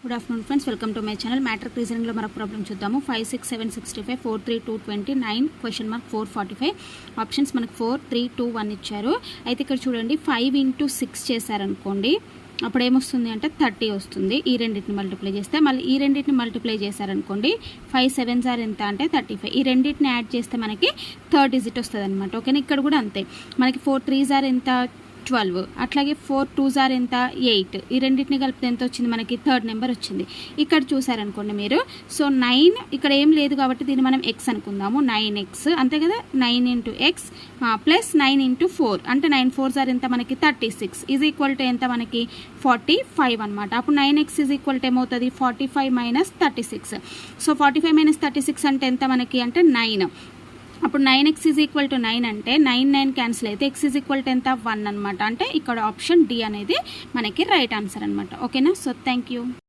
Good afternoon friends, welcome to my channel. Matrix రీజనింగ్లో మరొక problem చూద్దాము. 5, 6, 7, 65, 4, 3, 2, 20, 9 క్వశ్చన్ మార్క్ 4, 45 ఆప్షన్స్ మనకు 4, 3, 2, 1 ఇచ్చారు. అయితే ఇక్కడ చూడండి 5 into 6 చేశారనుకోండి, అప్పుడు ఏమొస్తుంది అంటే 30 వస్తుంది. ఈ రెండింటిని మల్టిప్లై చేస్తే, మళ్ళీ ఈ రెండింటిని మల్టిప్లై చేశారనుకోండి 5 7s are ఎంత అంటే 35. ఈ రెండింటిని యాడ్ చేస్తే మనకి థర్డ్ డిజిట్ వస్తుంది అనమాట. ఓకేనా, ఇక్కడ కూడా అంతే. మనకి 4 3s are ఎంత 12, అట్లాగే 4 2s are ఎంత 8. ఈ రెండింటిని కలిపితే ఎంత వచ్చింది మనకి థర్డ్ నెంబర్ వచ్చింది. ఇక్కడ చూసారనుకోండి మీరు, సో 9 ఇక్కడ ఏం లేదు కాబట్టి దీన్ని మనం ఎక్స్ అనుకుందాము. 9x అంతే కదా, 9 into x ప్లస్ 9 into 4 అంటే 9 4s are ఎంత మనకి 36 ఈజ్ ఈక్వల్ టు ఎంత మనకి 45 అనమాట. అప్పుడు 9x ఈజ్ ఈక్వల్ టు ఏమవుతుంది 45 minus 36. సో 45 minus 36 అంటే ఎంత మనకి అంటే 9. అప్పుడు 9x ఈజ్ ఈక్వల్ టు 9 అంటే 9 9 క్యాన్సిల్ అయితే x ఈజ్ ఈక్వల్ టు ఎంత 1 అనమాట. అంటే ఇక్కడ ఆప్షన్ డి అనేది మనకి రైట్ ఆన్సర్ అనమాట. ఓకేనా, సో థ్యాంక్ యూ.